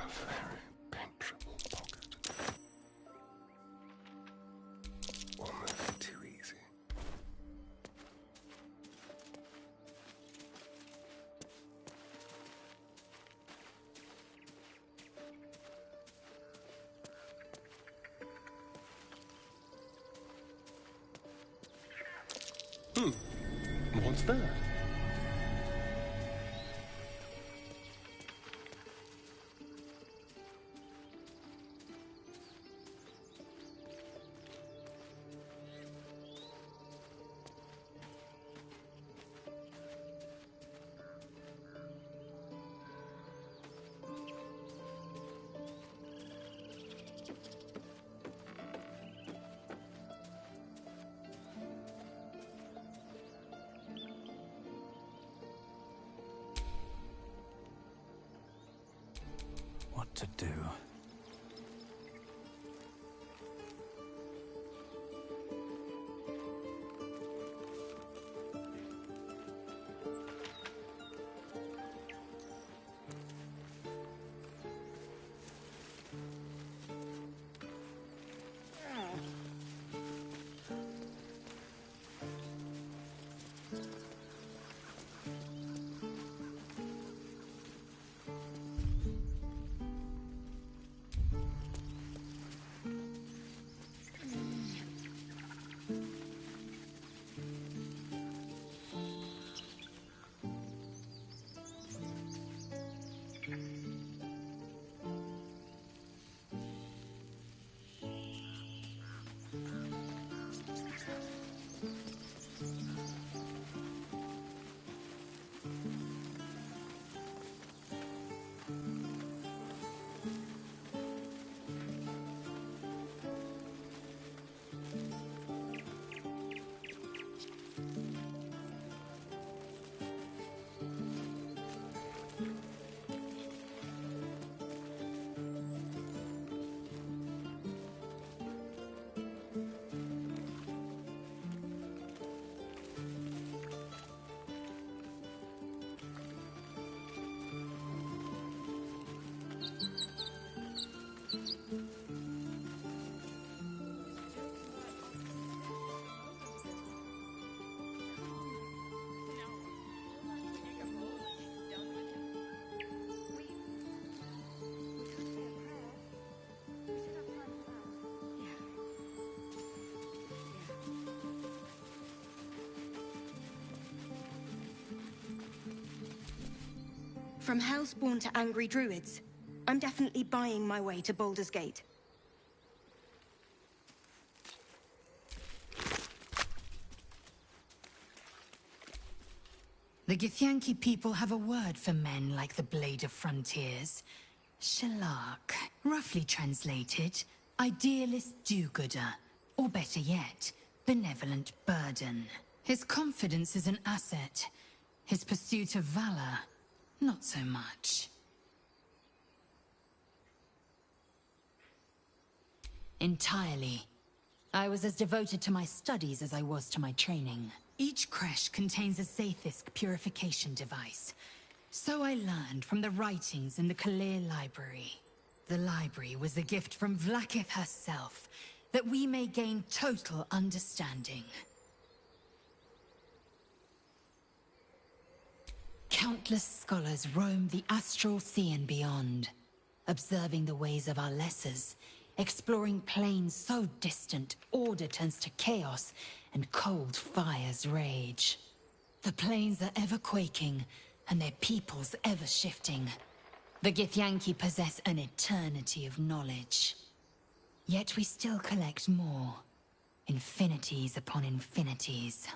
A very penetrable pocket. Almost too easy. What's that? What to do? From Hellspawn to Angry Druids, I'm definitely buying my way to Baldur's Gate. The Githyanki people have a word for men like the Blade of Frontiers. Shalak. Roughly translated, idealist do-gooder. Or better yet, benevolent burden. His confidence is an asset. His pursuit of valor, not so much. Entirely. I was as devoted to my studies as I was to my training. Each creche contains a Zaithisk purification device. So I learned from the writings in the Kalir Library. The library was a gift from Vlaakith herself, that we may gain total understanding. Countless scholars roam the astral sea and beyond, observing the ways of our lessers, exploring planes so distant order turns to chaos and cold fires rage. The planes are ever quaking, and their peoples ever shifting. The Githyanki possess an eternity of knowledge. Yet we still collect more. Infinities upon infinities.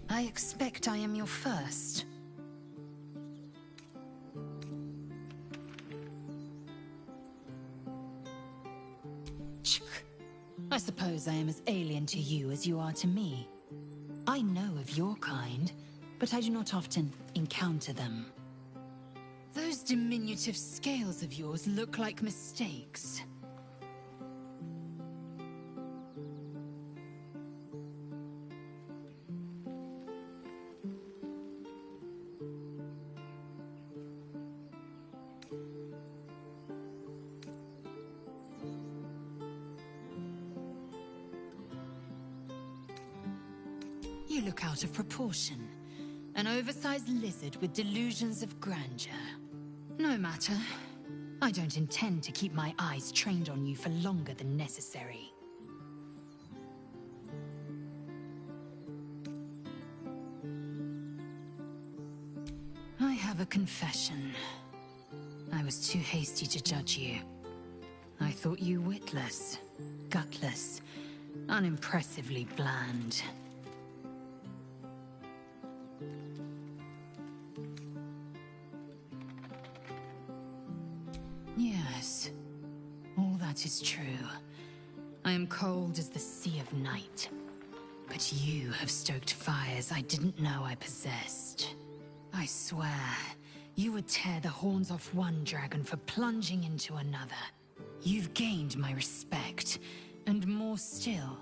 I expect I am your first. I suppose I am as alien to you as you are to me. I know of your kind, but I do not often encounter them. Those diminutive scales of yours look like mistakes. You look out of proportion. An oversized lizard with delusions of grandeur. No matter. I don't intend to keep my eyes trained on you for longer than necessary. I have a confession. I was too hasty to judge you. I thought you witless, gutless, unimpressively bland. Yes, all that is true. I am cold as the sea of night. But you have stoked fires I didn't know I possessed. I swear, you would tear the horns off one dragon for plunging into another. You've gained my respect, and more still,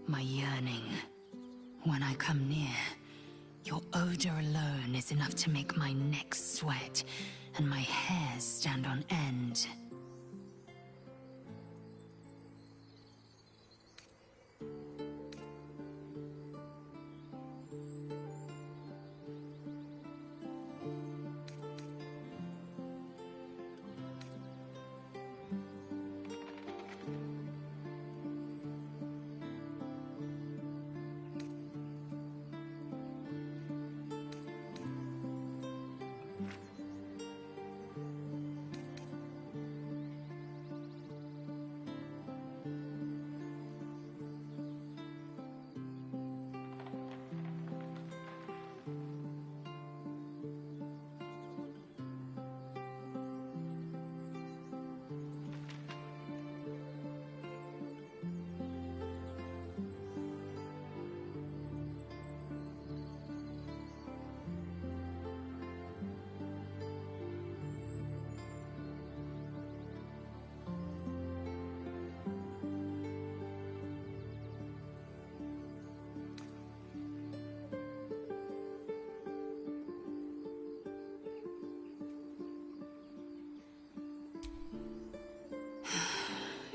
my yearning. When I come near, your odor alone is enough to make my neck sweat and my hair stand on end.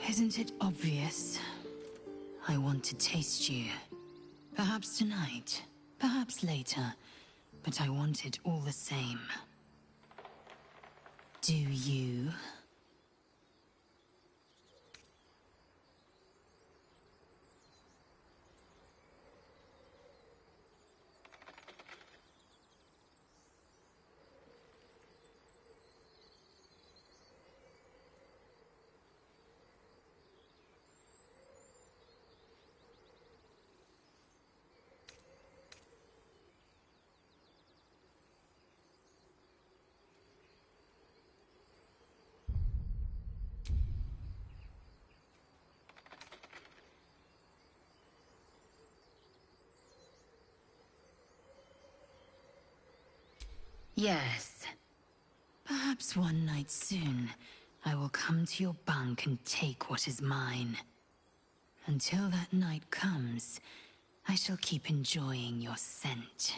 Isn't it obvious? I want to taste you. Perhaps tonight, perhaps later, but I want it all the same. Do you? Yes. Perhaps one night soon, I will come to your bunk and take what is mine. Until that night comes, I shall keep enjoying your scent.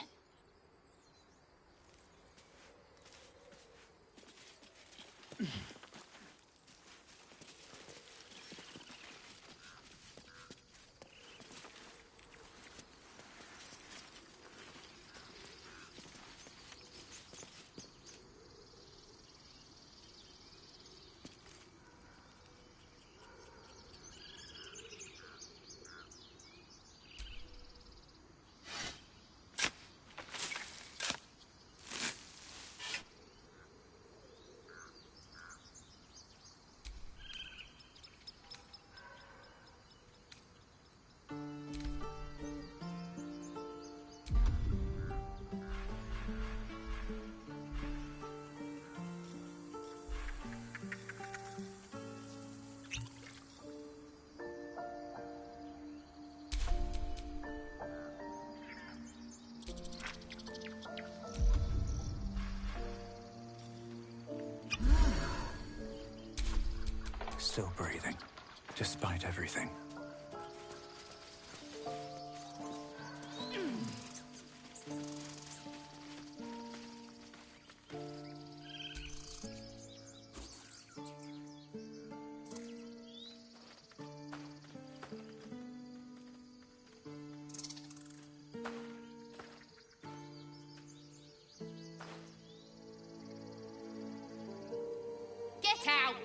still breathing, despite everything. Get out!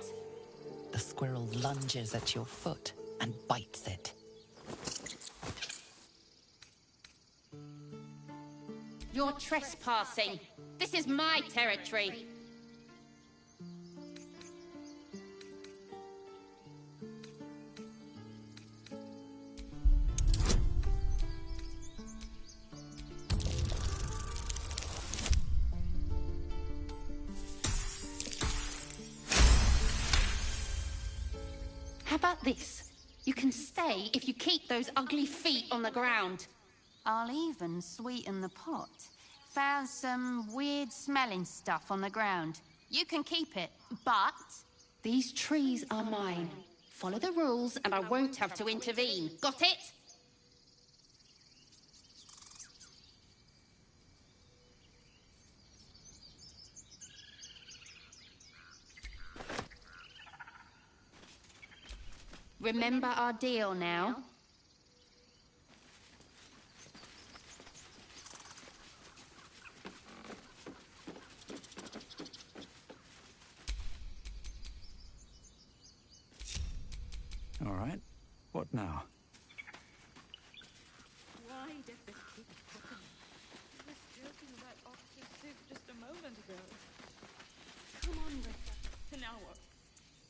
The squirrel lunges at your foot and bites it. You're trespassing. This is my territory. How about this? You can stay if you keep those ugly feet on the ground. I'll even sweeten the pot. Found some weird smelling stuff on the ground. You can keep it, but... These trees are mine. Follow the rules and I won't have to intervene. Got it? Remember our deal now? All right. What now? Why does this keep happening? I was joking about Officer Soup just a moment ago. Come on, Rissa. Now what?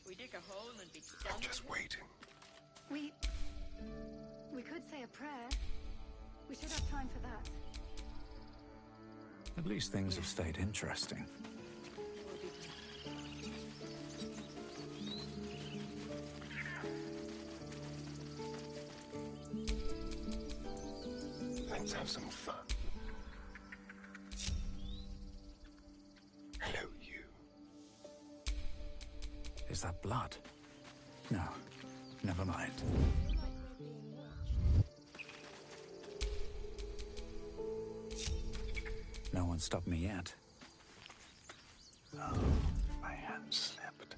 We dig a hole and be done. I'm just waiting. We could say a prayer. We should have time for that. At least things have stayed interesting. Let's have some fun. Hello, you. Is that blood? No. Never mind. No one stopped me yet. Oh, my hand slipped.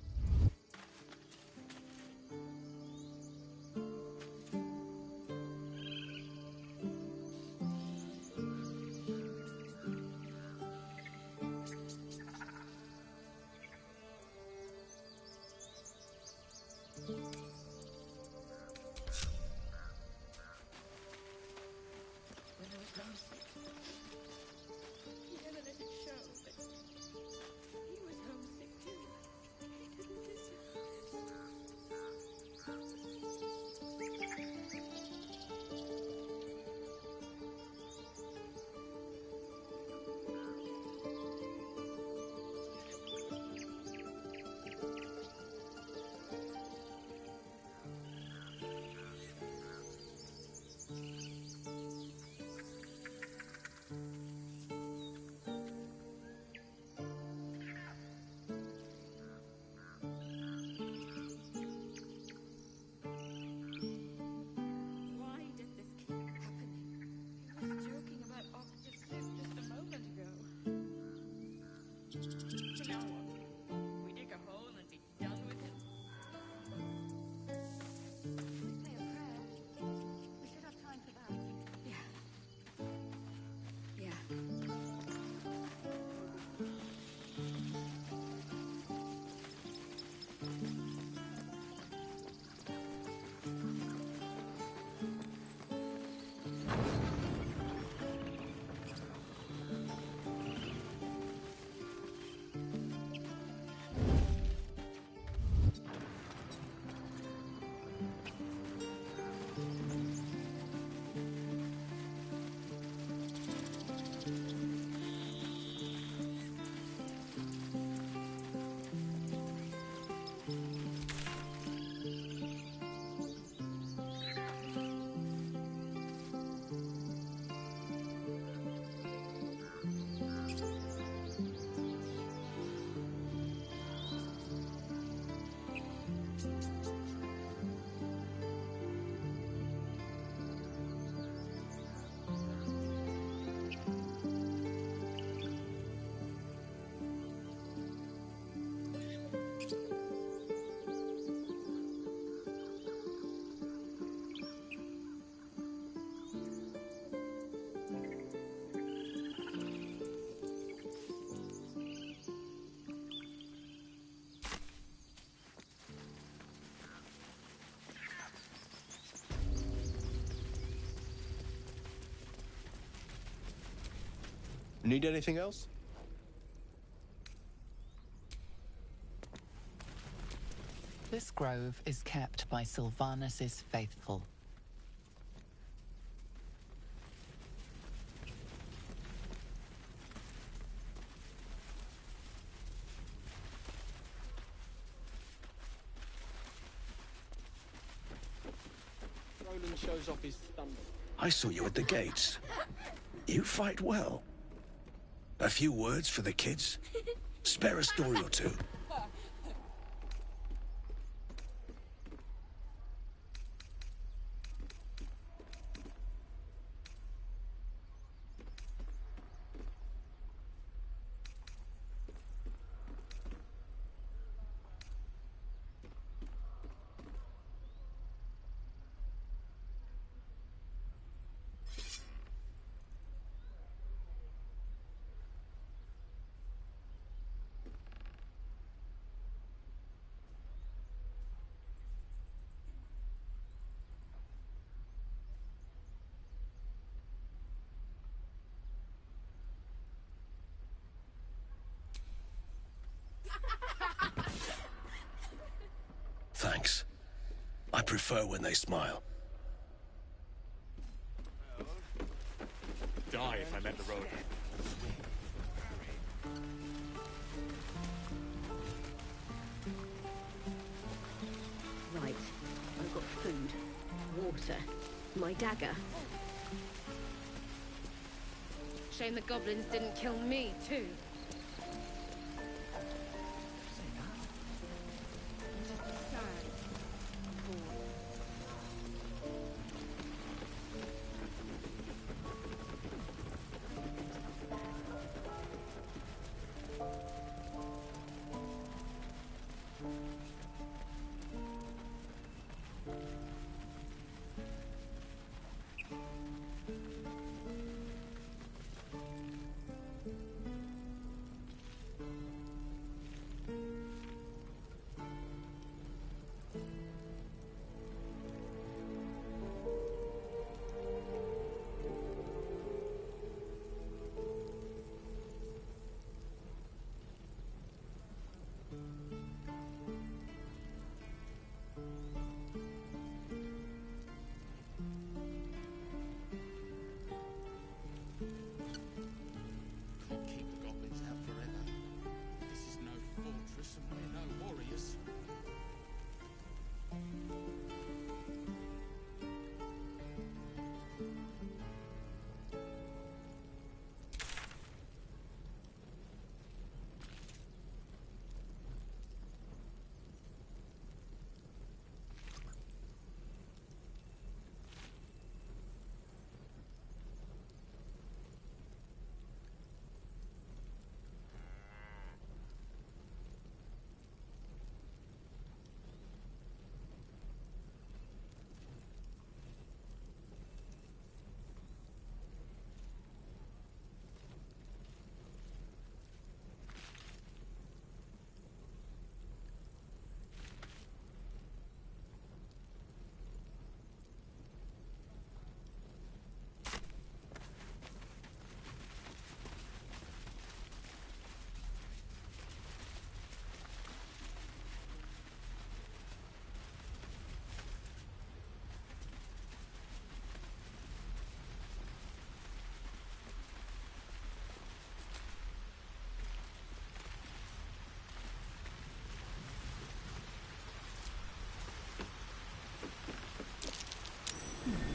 When I was homesick. He never let it show, but he was homesick. Need anything else? This grove is kept by Sylvanus' faithful. Roland shows off his thunder. I saw you at the gates. You fight well. A few words for the kids? Spare a story or two. Thanks. I prefer when they smile. Die if I met the road. Right. I've got food, water, my dagger. Shame the goblins didn't kill me, too.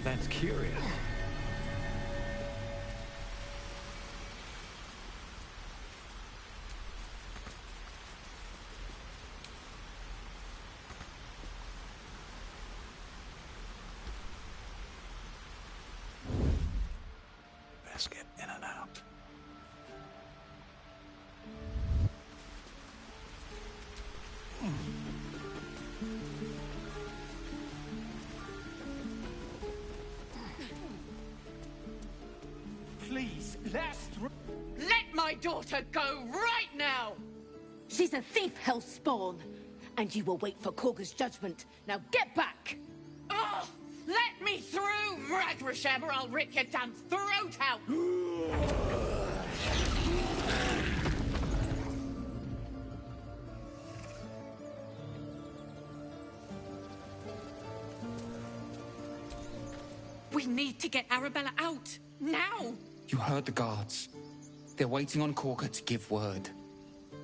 That's curious. Best get in and out. Please, let my daughter go right now! She's a thief, Hellspawn. And you will wait for Korga's judgment. Now get back! Oh, let me through, Ragrasham, or I'll rip your damn throat out! We need to get Arabella out. Now! You heard the guards. They're waiting on Korga to give word.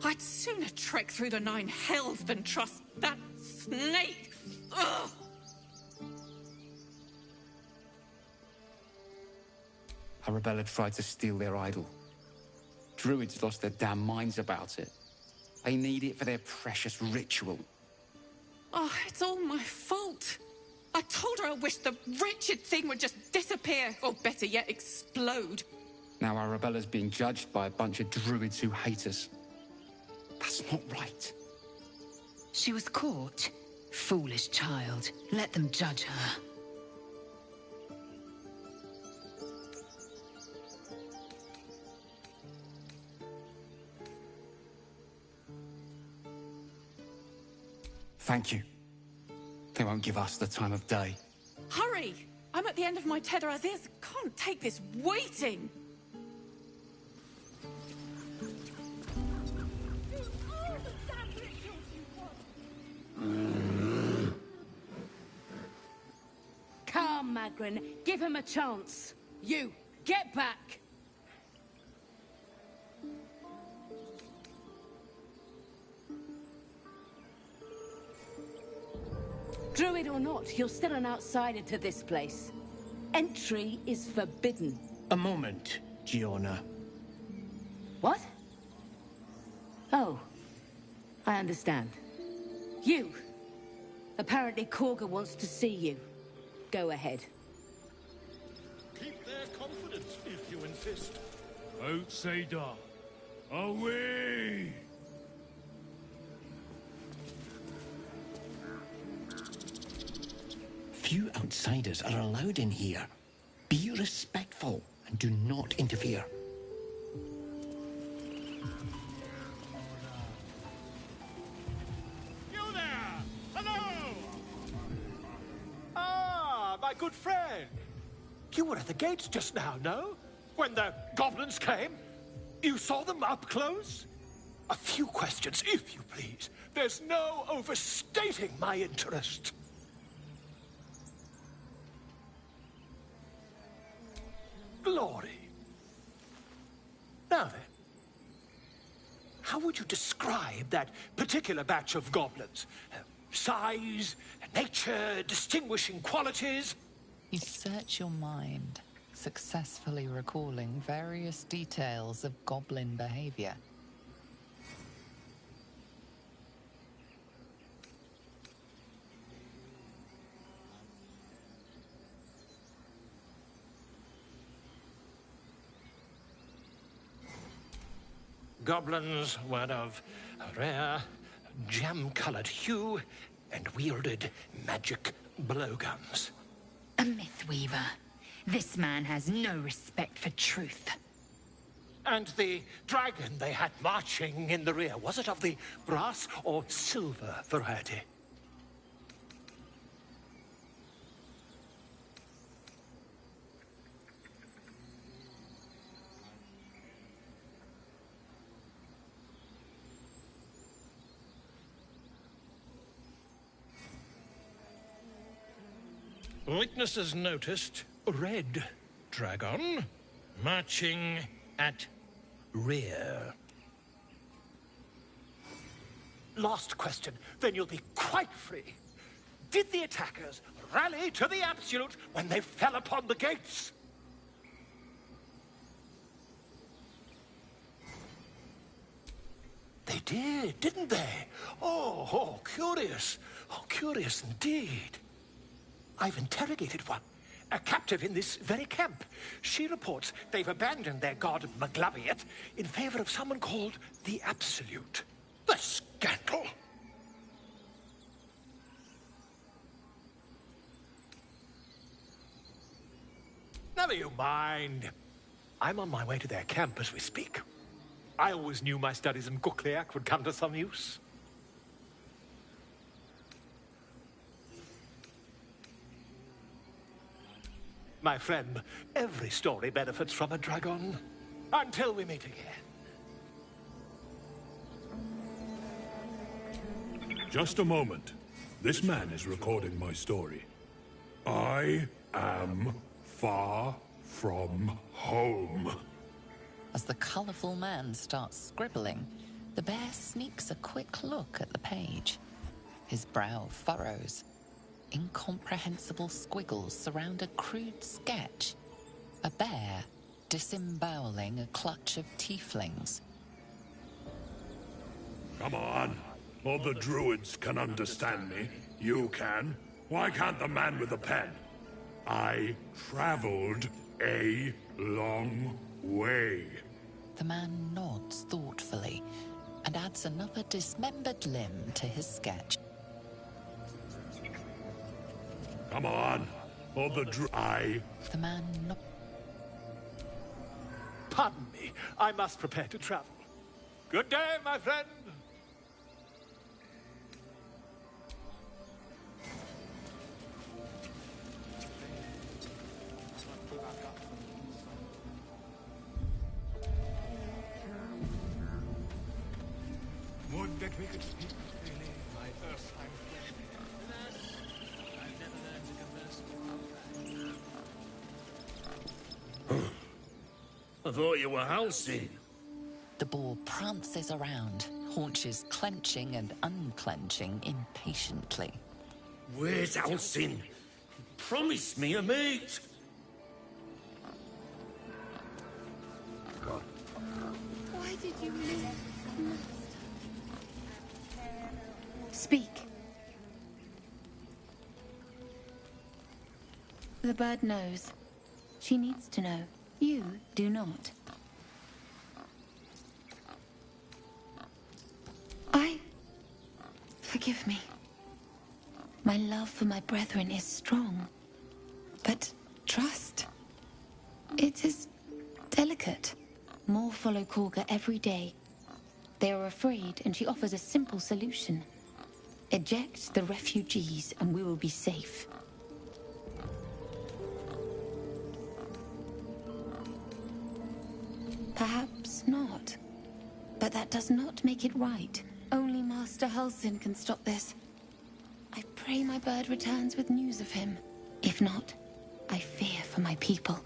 I'd sooner trek through the 9 hells than trust that snake! Ugh! Arabella tried to steal their idol. Druids lost their damn minds about it. They need it for their precious ritual. Oh, it's all my fault. I told her I wished the wretched thing would just disappear, or better yet, explode. Now Arabella's being judged by a bunch of druids who hate us. That's not right. She was caught. Foolish child. Let them judge her. Thank you. They won't give us the time of day. Hurry! I'm at the end of my tether as is. Can't take this waiting. Calm, Magrin. Give him a chance. You, get back! Druid or not, you're still an outsider to this place. Entry is forbidden. A moment, Giona. What? Oh, I understand. You! Apparently Korga wants to see you. Go ahead. Keep their confidence if you insist. Outsider, away! Few outsiders are allowed in here. Be respectful and do not interfere. You there! Hello! Ah, my good friend. You were at the gates just now, no? When the goblins came? You saw them up close? A few questions, if you please. There's no overstating my interest. Glory. Now then, how would you describe that particular batch of goblins? Size, nature, distinguishing qualities? You search your mind, successfully recalling various details of goblin behavior. Goblins were of a rare, jam-colored hue and wielded magic blowguns. A mythweaver. This man has no respect for truth. And the dragon they had marching in the rear, was it of the brass or silver variety? Witnesses noticed red dragon marching at rear. Last question, then you'll be quite free. Did the attackers rally to the Absolute when they fell upon the gates? They did, didn't they? Oh, curious. Oh, curious indeed. I've interrogated one, a captive in this very camp. She reports they've abandoned their god Maglabiet in favor of someone called the Absolute. The scandal! Never you mind. I'm on my way to their camp as we speak. I always knew my studies in Gukliak would come to some use. My friend, every story benefits from a dragon. Until we meet again. Just a moment. This man is recording my story. I am far from home. As the colourful man starts scribbling, the bear sneaks a quick look at the page. His brow furrows. Incomprehensible squiggles surround a crude sketch. A bear disemboweling a clutch of tieflings. Come on. All the druids can understand me. You can. Why can't the man with the pen? I traveled a long way. The man nods thoughtfully and adds another dismembered limb to his sketch. Come on. All the The man Pardon me. I must prepare to travel. Good day, my friend. Would that we could speak freely, my Earthside friend. Alas, I've never learned to converse. I thought you were Halsin. The boar prances around, haunches clenching and unclenching impatiently. Where's Halsin? Promise me a mate. Why did you leave? Speak. The bird knows. She needs to know. You do not. Forgive me. My love for my brethren is strong. But trust... it is delicate. More follow Korga every day. They are afraid, and she offers a simple solution. Eject the refugees, and we will be safe. Perhaps not. But that does not make it right. Only Master Halsin can stop this. I pray my bird returns with news of him. If not, I fear for my people.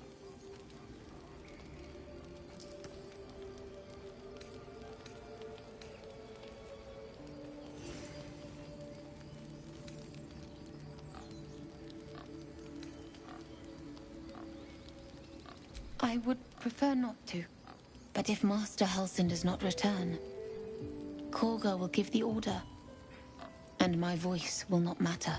I would prefer not to. But if Master Halsin does not return, Korga will give the order, and my voice will not matter.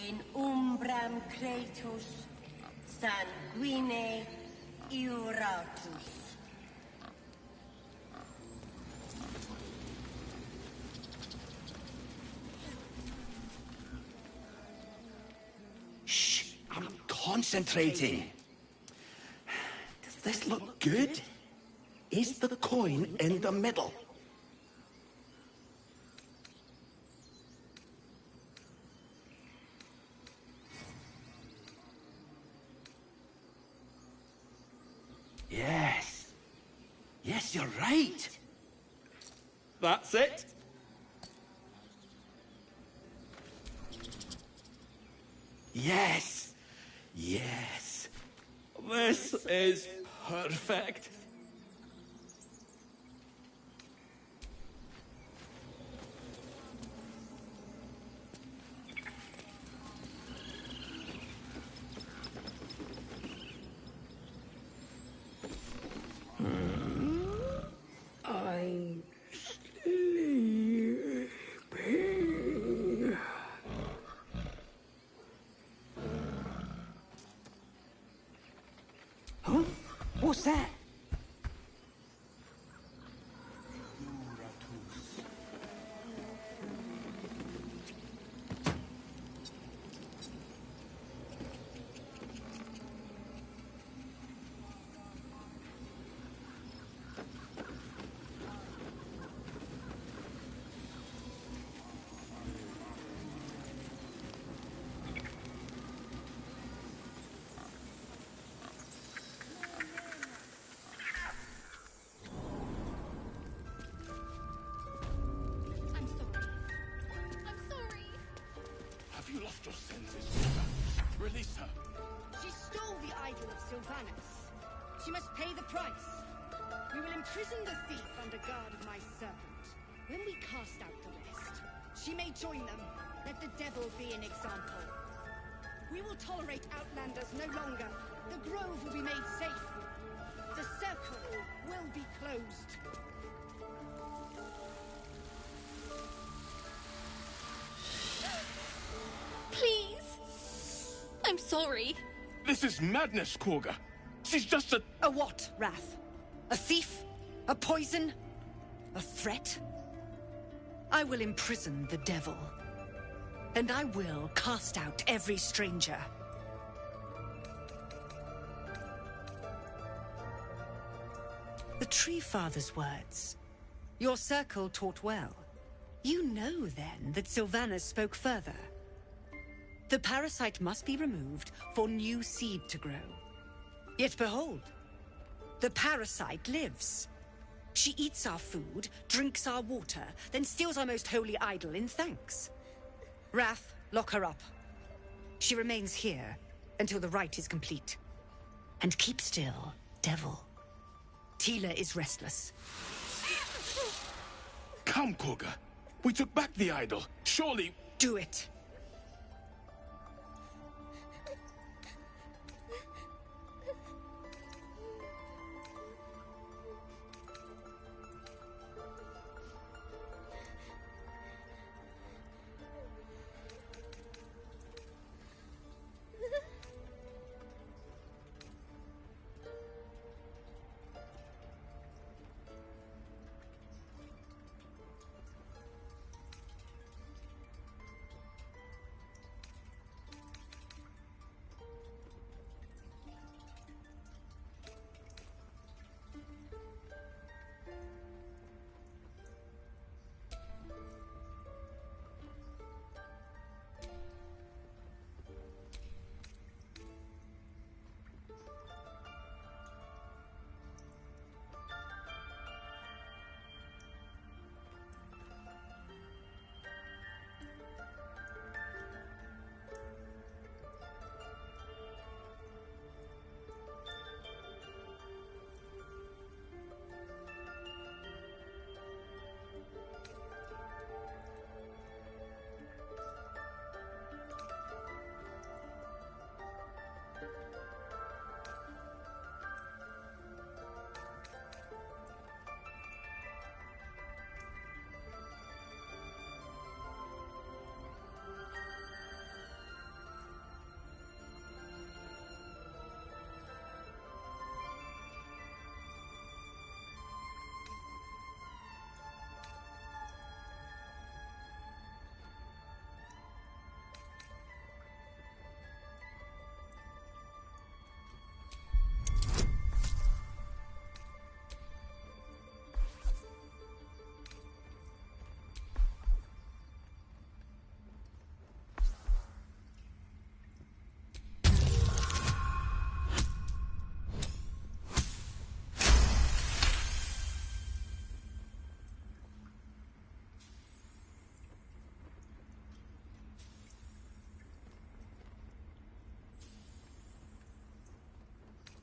In umbram cretus sanguine iuratus. I'm concentrating. Does this look good? Is the coin in the middle? Yes. Yes, you're right. That's it. Yes. Yes. This is perfect. I'm sleeping. Huh? What's that? Astral senses, Korga. Release her. She stole the idol of Sylvanas. She must pay the price. We will imprison the thief under guard of my serpent. When we cast out the rest, she may join them. Let the devil be an example. We will tolerate outlanders no longer. The grove will be made safe. The circle will be closed. Please. I'm sorry. This is madness, Korga. She's just a... A what, Wrath? A thief? A poison? A threat? I will imprison the devil. And I will cast out every stranger. The Tree Father's words. Your circle taught well. You know, then, that Sylvanas spoke further. The parasite must be removed for new seed to grow. Yet behold, the parasite lives. She eats our food, drinks our water, then steals our most holy idol in thanks. Wrath, lock her up. She remains here until the rite is complete. And keep still, devil. Tila is restless. Come, Korga. We took back the idol. Surely... Do it.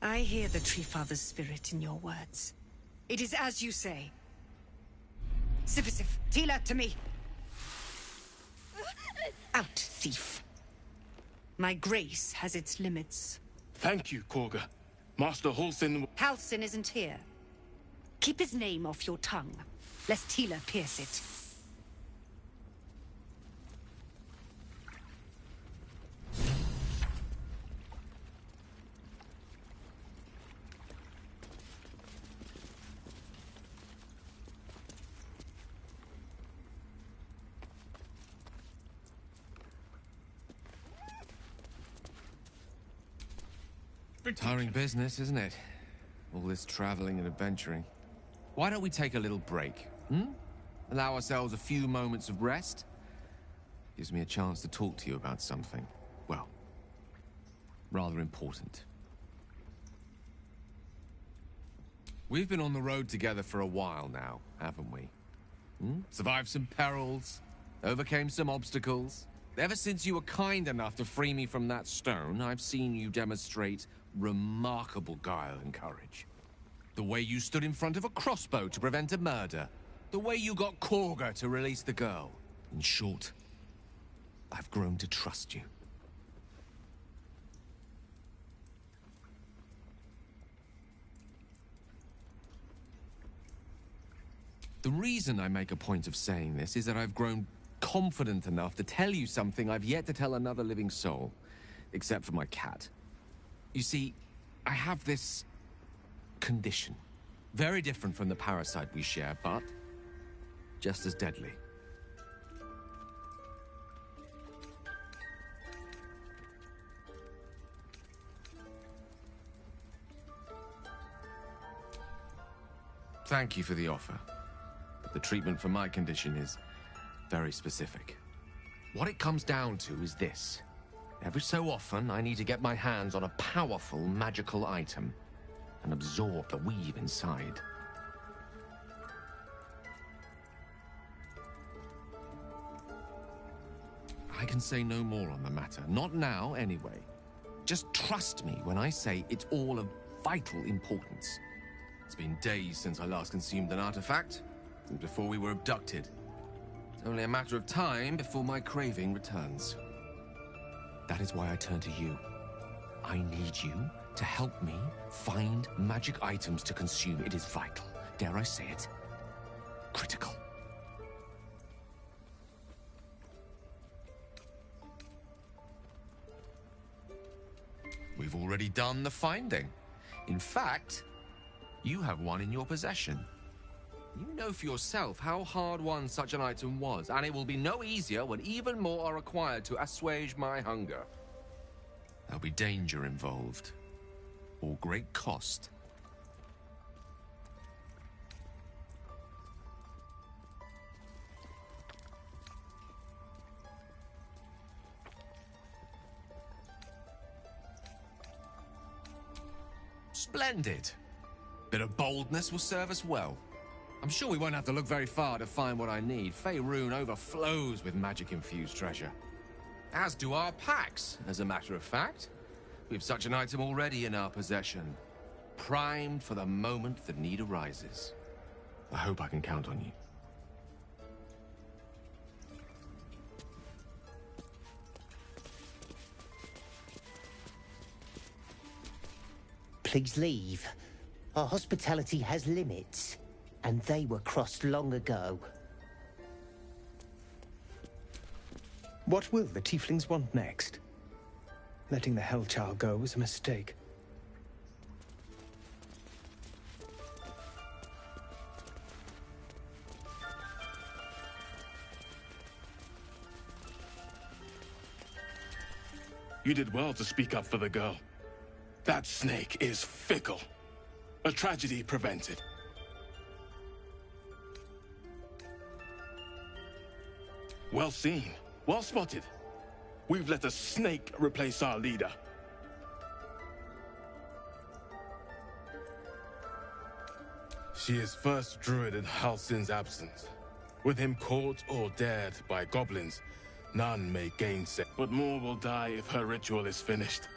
I hear the Tree Father's spirit in your words. It is as you say. Sifisif, Tila, to me! Out, thief. My grace has its limits. Thank you, Korga. Master Halsin... Halsin isn't here. Keep his name off your tongue, lest Tila pierce it. Tiring business, isn't it? All this traveling and adventuring. Why don't we take a little break, Allow ourselves a few moments of rest? Gives me a chance to talk to you about something, well, rather important. We've been on the road together for a while now, haven't we? Survived some perils, overcame some obstacles. Ever since you were kind enough to free me from that stone, I've seen you demonstrate remarkable guile and courage. The way you stood in front of a crossbow to prevent a murder. The way you got Korga to release the girl. In short, I've grown to trust you. The reason I make a point of saying this is that I've grown confident enough to tell you something I've yet to tell another living soul. Except for my cat. You see, I have this condition. Very different from the parasite we share, but just as deadly. Thank you for the offer. But the treatment for my condition is very specific. What it comes down to is this. Every so often, I need to get my hands on a powerful magical item and absorb the weave inside. I can say no more on the matter. Not now, anyway. Just trust me when I say it's all of vital importance. It's been days since I last consumed an artifact, since before we were abducted. It's only a matter of time before my craving returns. That is why I turn to you. I need you to help me find magic items to consume. It is vital. Dare I say it? Critical. We've already done the finding. In fact, you have one in your possession. You know for yourself how hard-won such an item was, and it will be no easier when even more are required to assuage my hunger. There'll be danger involved, or great cost. Splendid. Bit of boldness will serve us well. I'm sure we won't have to look very far to find what I need. Faerun overflows with magic-infused treasure. As do our packs, as a matter of fact. We have such an item already in our possession. Primed for the moment the need arises. I hope I can count on you. Please leave. Our hospitality has limits, and they were crossed long ago. What will the tieflings want next? Letting the Hellchild go was a mistake. You did well to speak up for the girl. That snake is fickle. A tragedy prevented. Well seen. Well spotted. We've let a snake replace our leader. She is first druid in Halsin's absence. With him caught or dared by goblins, none may gainsay. But more will die if her ritual is finished.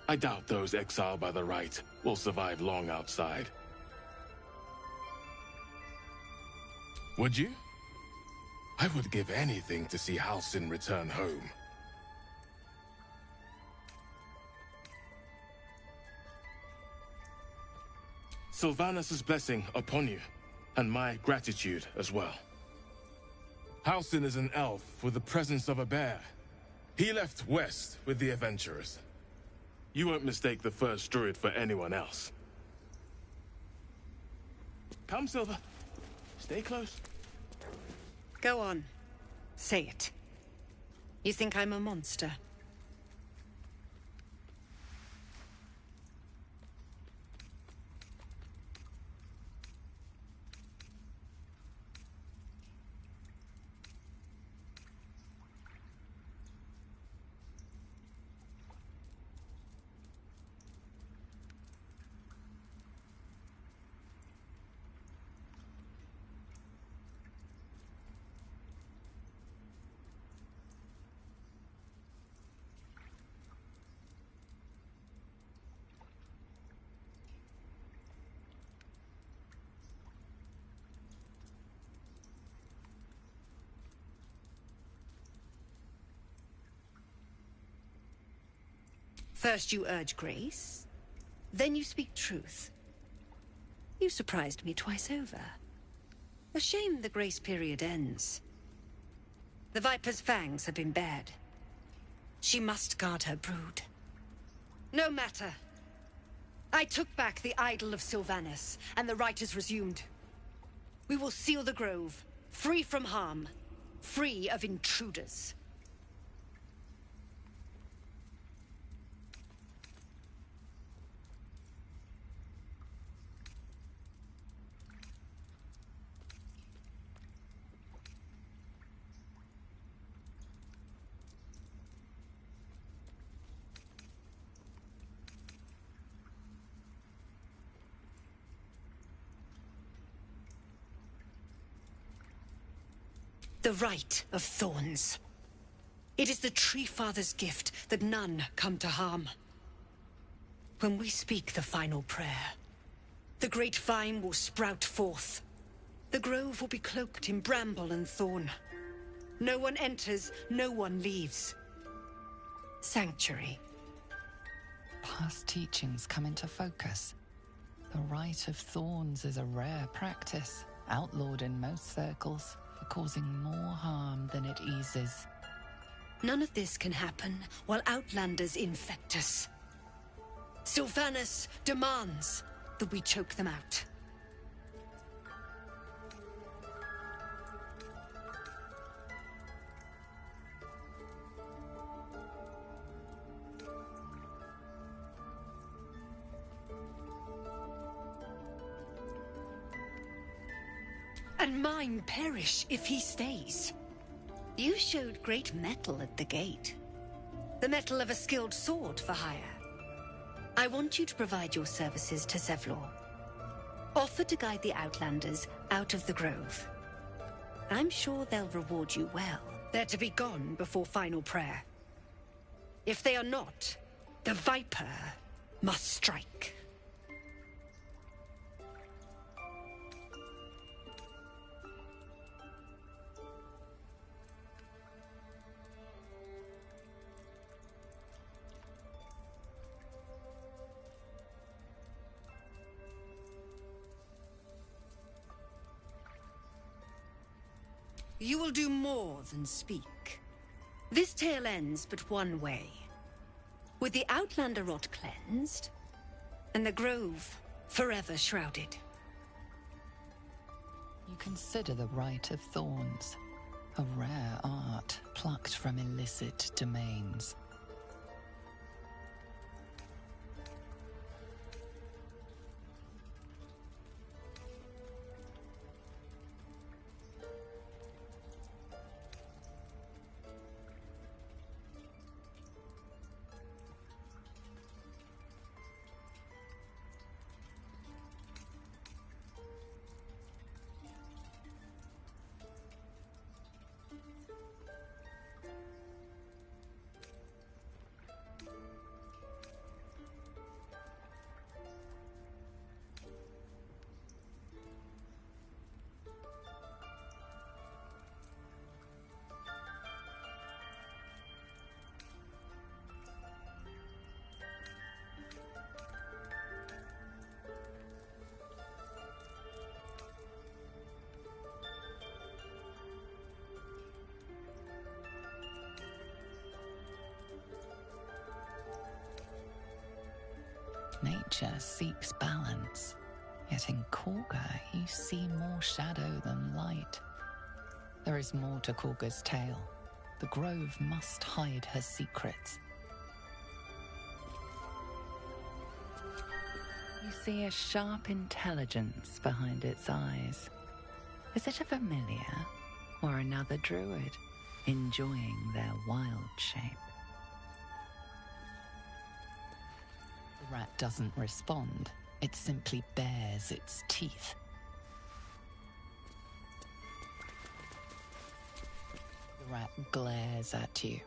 I doubt those exiled by the Rite will survive long outside. Would you? I would give anything to see Halsin return home. Sylvanus' blessing upon you, and my gratitude as well. Halsin is an elf with the presence of a bear. He left west with the adventurers. You won't mistake the first druid for anyone else. Come, Silva. Stay close. Go on. Say it. You think I'm a monster? First you urge grace, then you speak truth. You surprised me twice over. A shame the grace period ends. The Viper's fangs have been bared. She must guard her brood. No matter. I took back the idol of Sylvanus, and the rite is resumed. We will seal the grove, free from harm, free of intruders. The Rite of Thorns. It is the Tree Father's gift that none come to harm. When we speak the final prayer, the great vine will sprout forth. The grove will be cloaked in bramble and thorn. No one enters, no one leaves. Sanctuary. Past teachings come into focus. The Rite of Thorns is a rare practice, outlawed in most circles, for causing more harm than it eases. None of this can happen while Outlanders infect us. Sylvanus demands that we choke them out. And mine perish if he stays. You showed great mettle at the gate. The mettle of a skilled sword for hire. I want you to provide your services to Zevlor. Offer to guide the Outlanders out of the grove. I'm sure they'll reward you well. They're to be gone before final prayer. If they are not, the Viper must strike. You will do more than speak. This tale ends but one way. With the Outlander rot cleansed, and the grove forever shrouded. You consider the Rite of Thorns, a rare art plucked from illicit domains. Nature seeks balance, yet in Kagha you see more shadow than light. There is more to Kagha's tale. The grove must hide her secrets. You see a sharp intelligence behind its eyes. Is it a familiar or another druid enjoying their wild shape? The rat doesn't respond. It simply bares its teeth. The rat glares at you,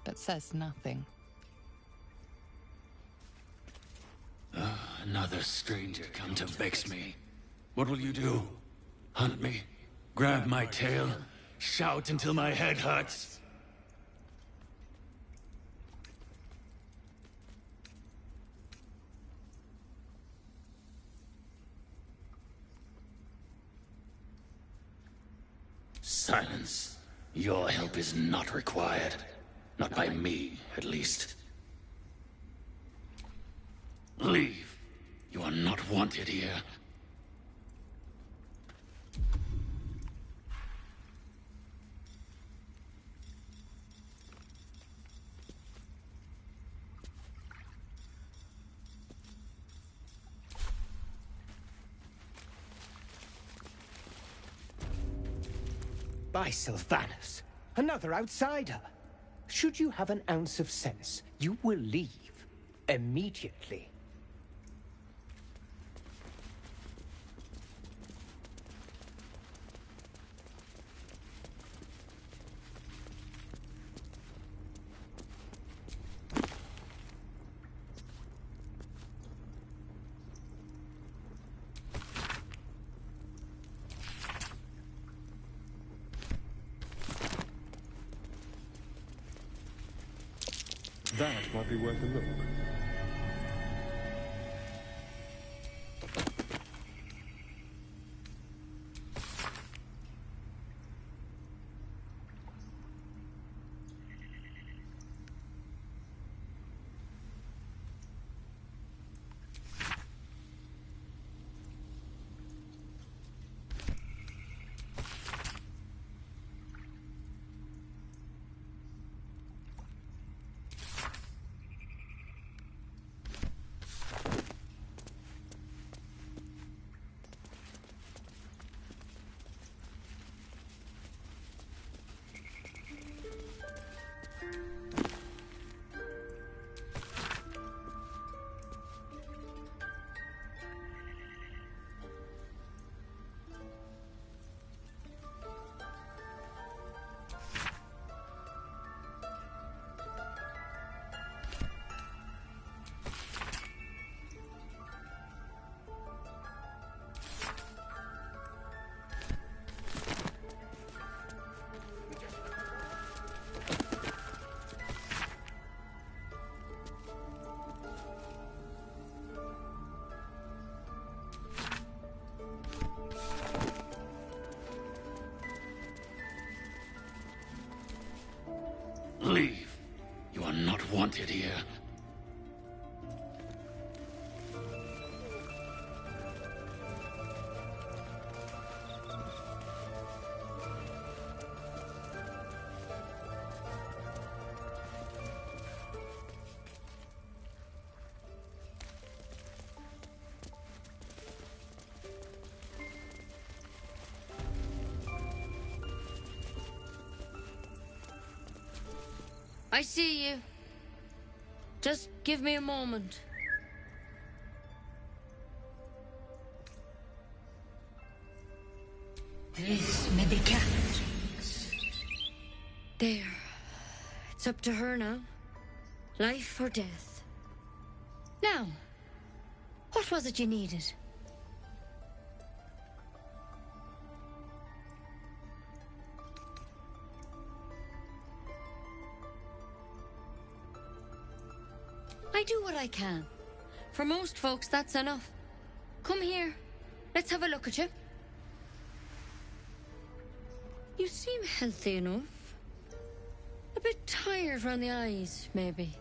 but says nothing. Another stranger come to vex me. What will you do? Hunt me? Grab my tail? Shout until my head hurts? Silence. Your help is not required. Not by me, at least. Leave. You are not wanted here. By Sylvanus, another outsider. Should you have an ounce of sense, you will leave immediately. That might be worth a look. Leave. You are not wanted here. I see you. Just give me a moment. This may be kept. There. It's up to her now. Life or death. Now, what was it you needed? I do what I can. For most folks, that's enough. Come here. Let's have a look at you. You seem healthy enough. A bit tired around the eyes, maybe.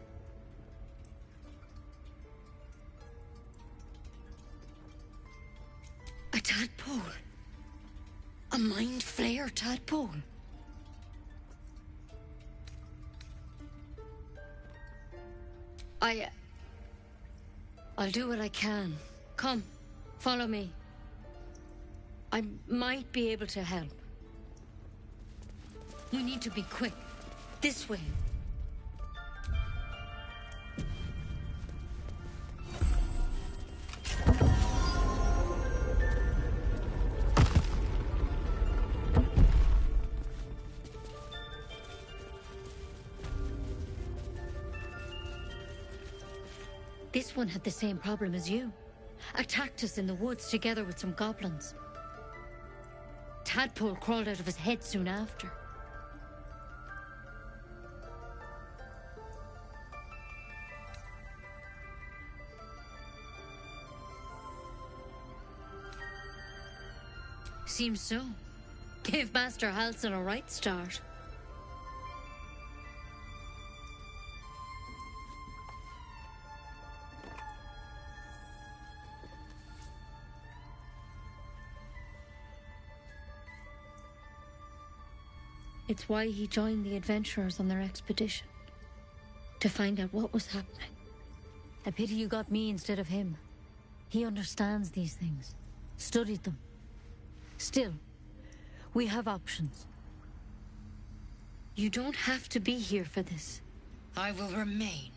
A tadpole. A mind flayer tadpole. I'll do what I can. Come, follow me. I might be able to help. We need to be quick. This way. This one had the same problem as you. Attacked us in the woods together with some goblins. Tadpole crawled out of his head soon after. Seems so. Gave Master Halsin a right start. It's why he joined the adventurers on their expedition. To find out what was happening. A pity you got me instead of him. He understands these things. Studied them. Still, we have options. You don't have to be here for this. I will remain.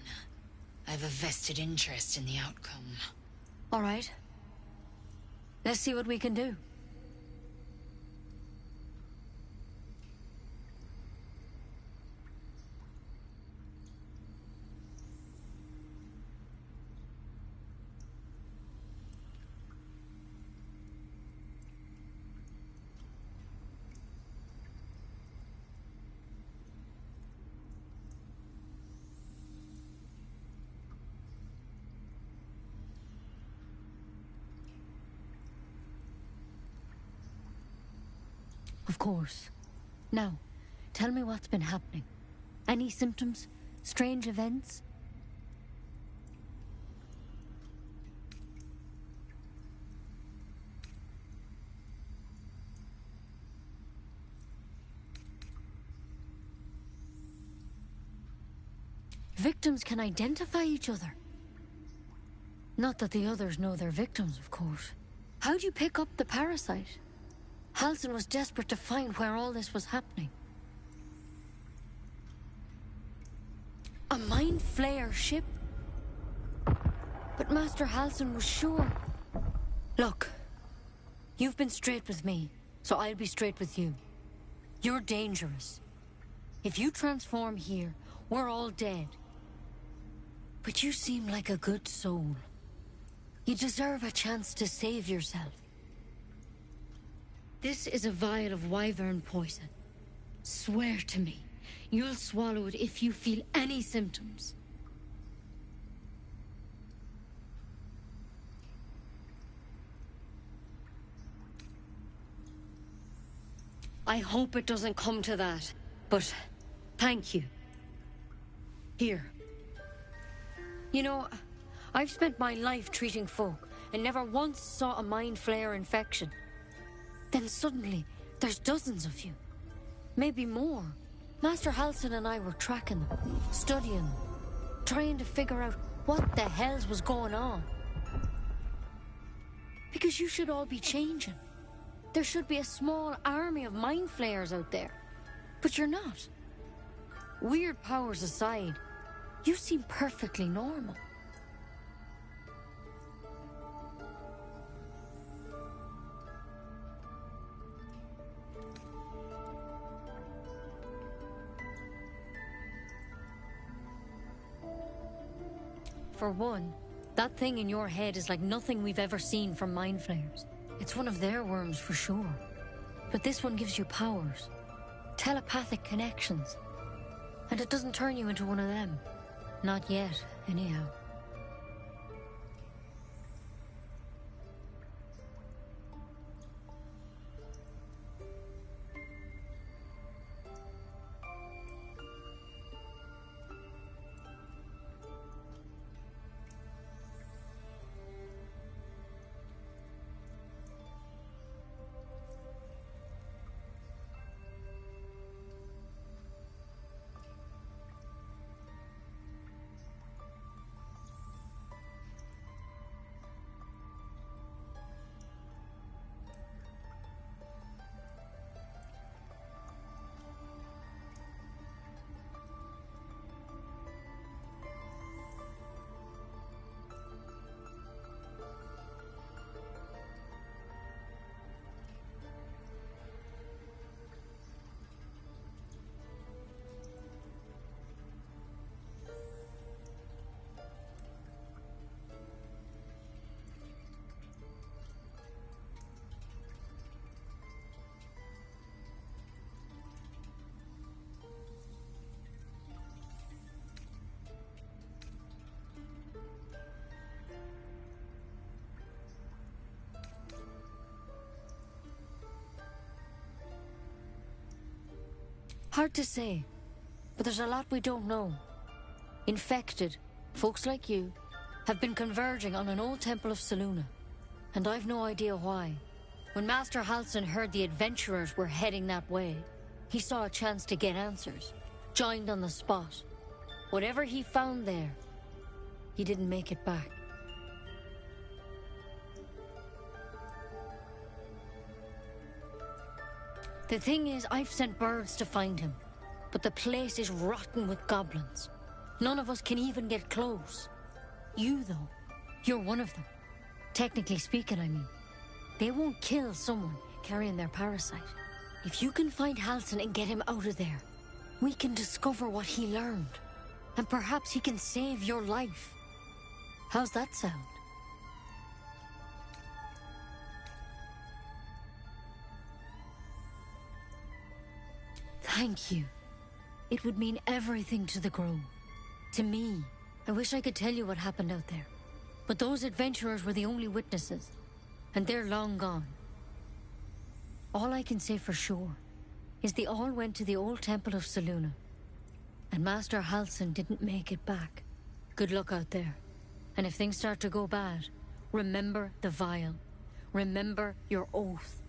I have a vested interest in the outcome. All right. Let's see what we can do. Of course. Now, tell me what's been happening. Any symptoms? Strange events? Victims can identify each other. Not that the others know they're victims, of course. How'd you pick up the parasite? Halsin was desperate to find where all this was happening. A Mind Flayer ship? But Master Halsin was sure. Look, you've been straight with me, so I'll be straight with you. You're dangerous. If you transform here, we're all dead. But you seem like a good soul. You deserve a chance to save yourself. This is a vial of wyvern poison. Swear to me, you'll swallow it if you feel any symptoms. I hope it doesn't come to that, but thank you. Here. You know, I've spent my life treating folk and never once saw a Mind Flayer infection. Then suddenly, there's dozens of you. Maybe more. Master Halsin and I were tracking them, studying them, trying to figure out what the hells was going on. Because you should all be changing. There should be a small army of Mind Flayers out there. But you're not. Weird powers aside, you seem perfectly normal. For one, that thing in your head is like nothing we've ever seen from Mind Flayers. It's one of their worms for sure. But this one gives you powers. Telepathic connections. And it doesn't turn you into one of them. Not yet, anyhow. Hard to say, but there's a lot we don't know. Infected, folks like you, have been converging on an old temple of Selûne, and I've no idea why. When Master Halsin heard the adventurers were heading that way, he saw a chance to get answers, joined on the spot. Whatever he found there, he didn't make it back. The thing is, I've sent birds to find him, but the place is rotten with goblins. None of us can even get close. You, though, you're one of them. Technically speaking, I mean. They won't kill someone carrying their parasite. If you can find Halsin and get him out of there, we can discover what he learned. And perhaps he can save your life. How's that sound? Thank you. It would mean everything to the Grove. To me. I wish I could tell you what happened out there. But those adventurers were the only witnesses. And they're long gone. All I can say for sure is they all went to the old temple of Selûne. And Master Halsin didn't make it back. Good luck out there. And if things start to go bad, remember the vial. Remember your oath.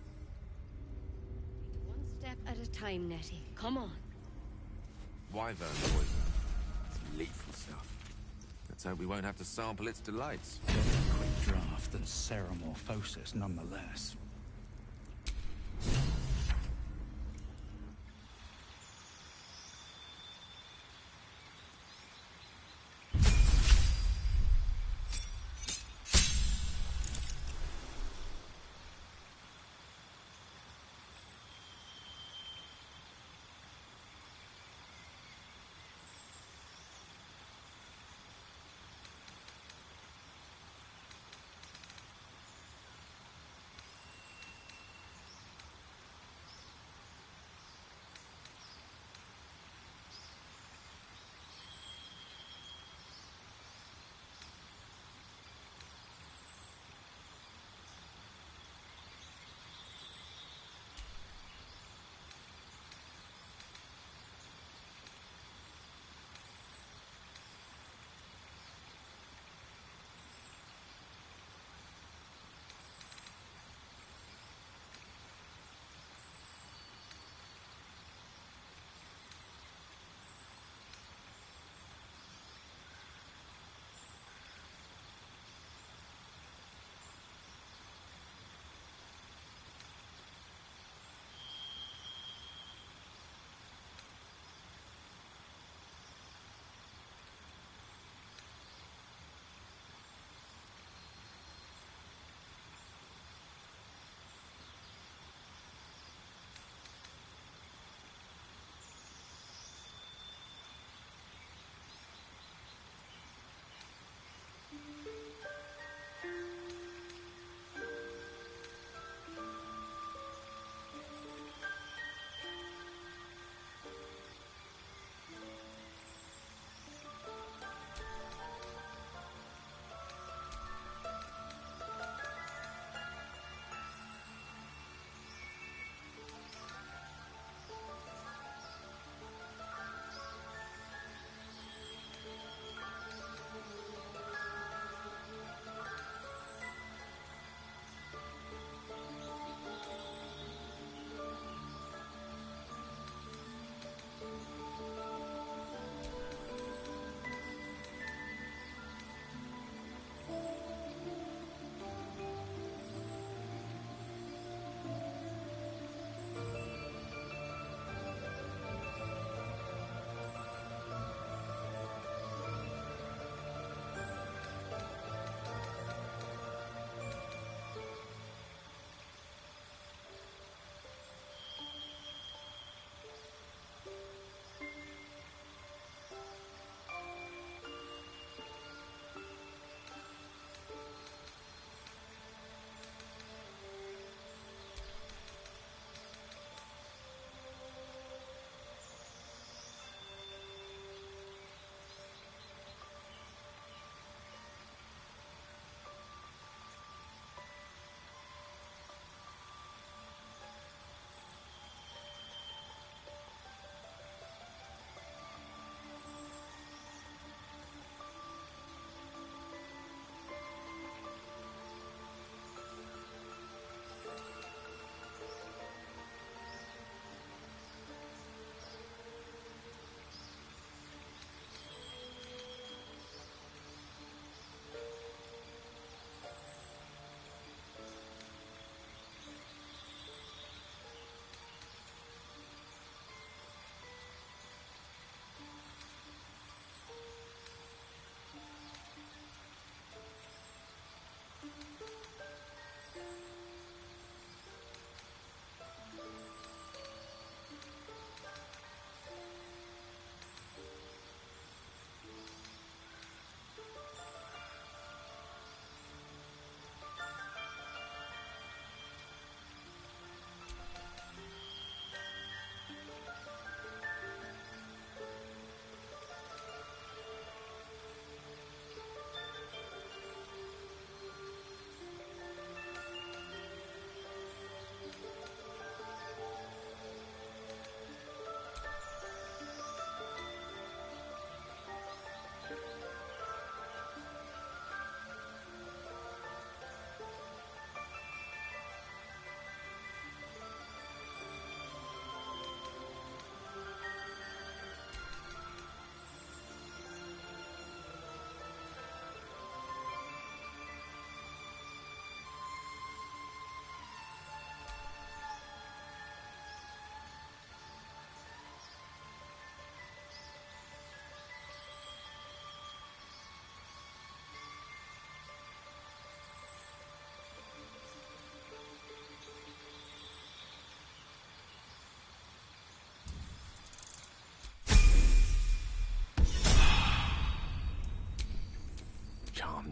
One step at a time, Nettie. Come on. Wyvern poison. It's lethal stuff. Let's hope we won't have to sample its delights. Quick draft and Ceramorphosis nonetheless.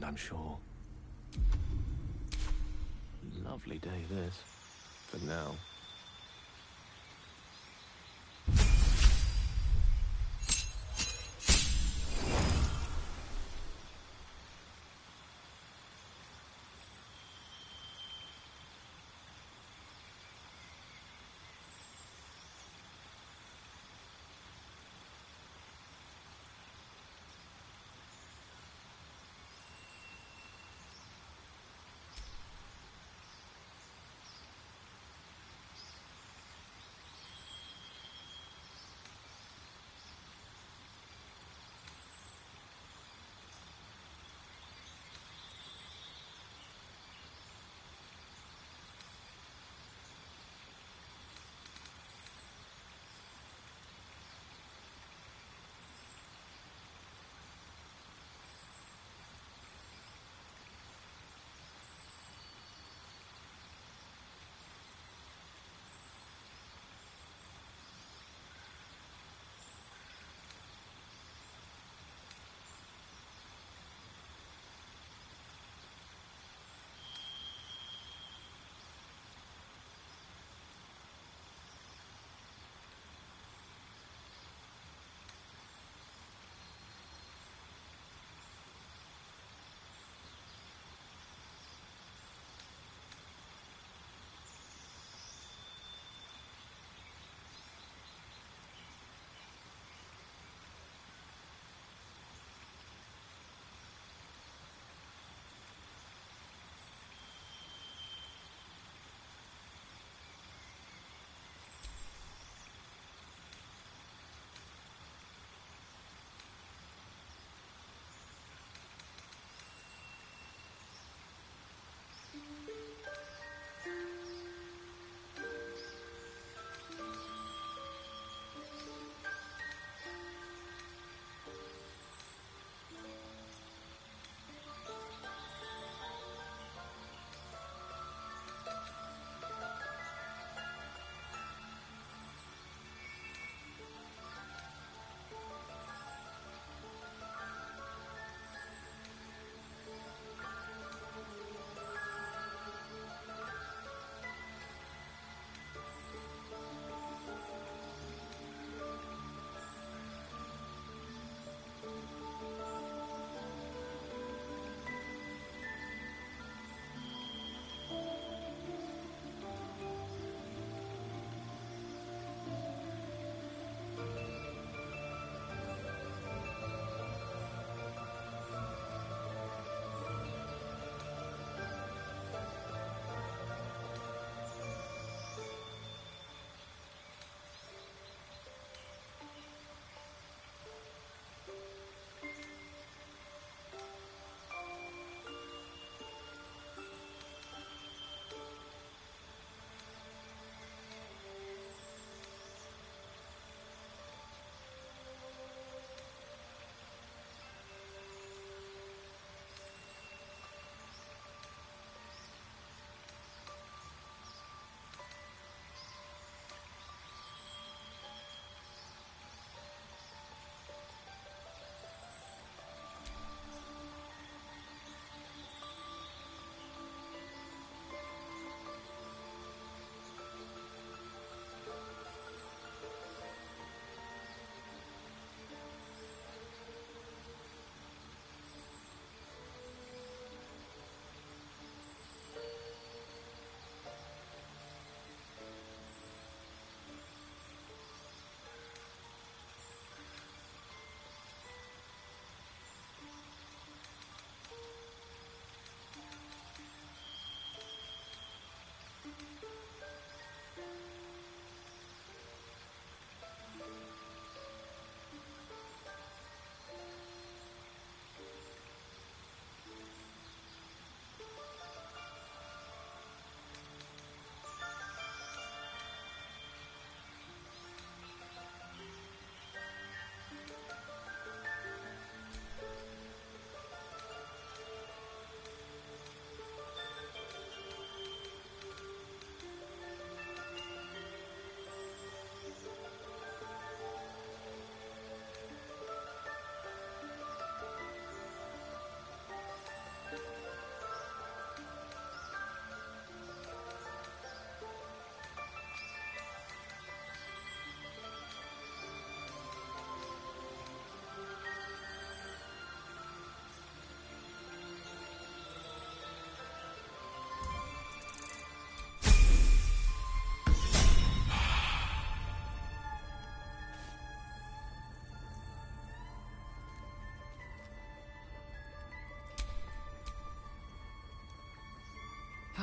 end, I'm sure. Lovely day, this. For now.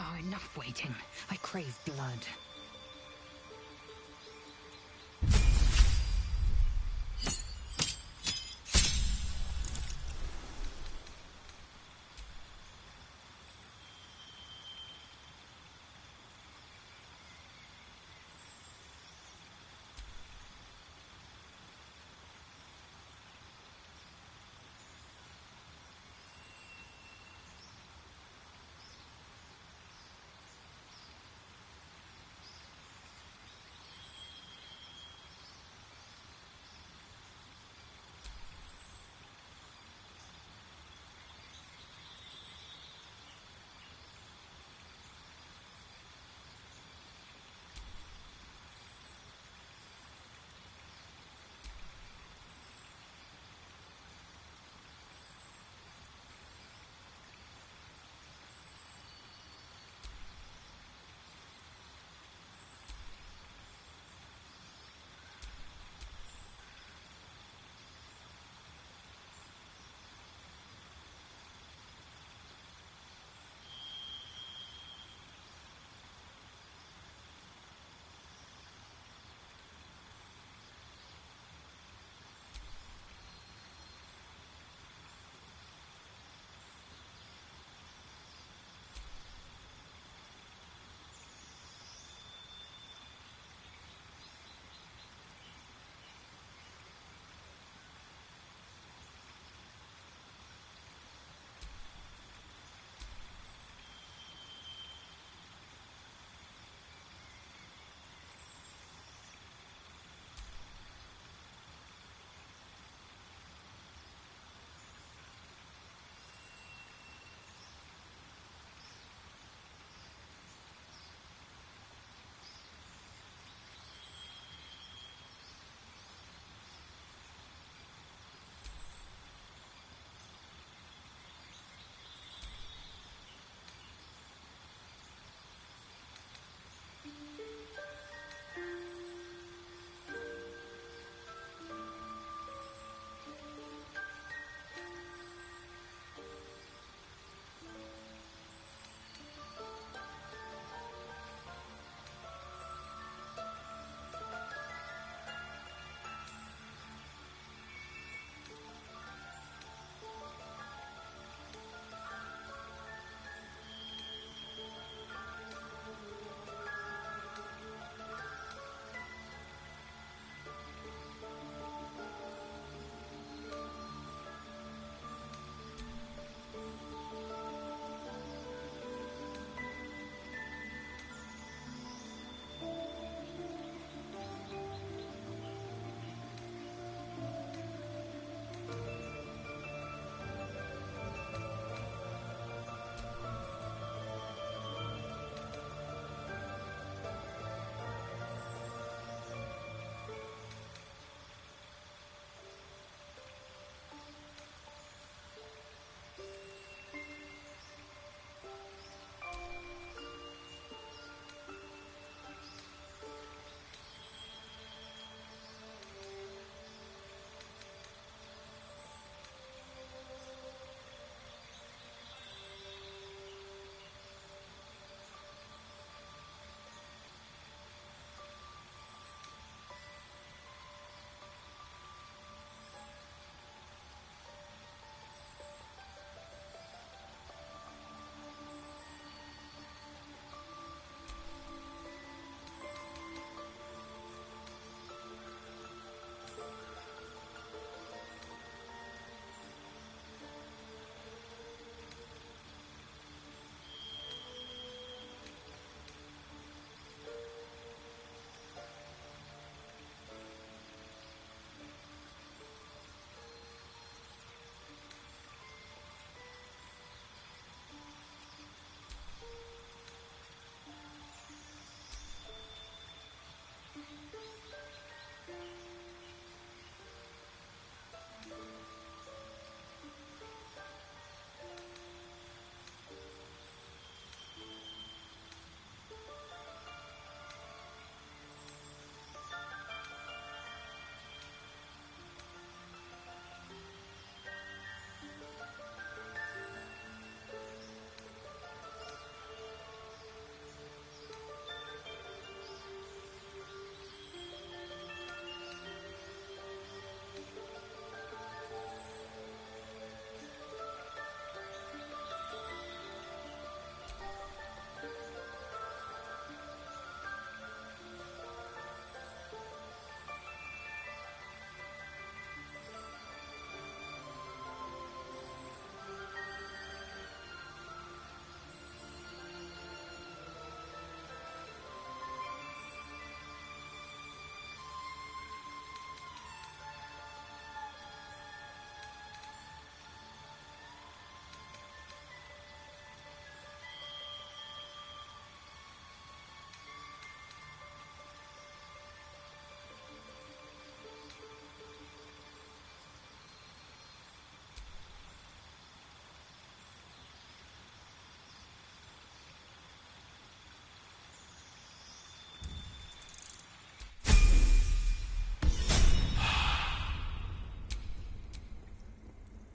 Oh, enough waiting. I crave blood.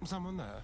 Someone there?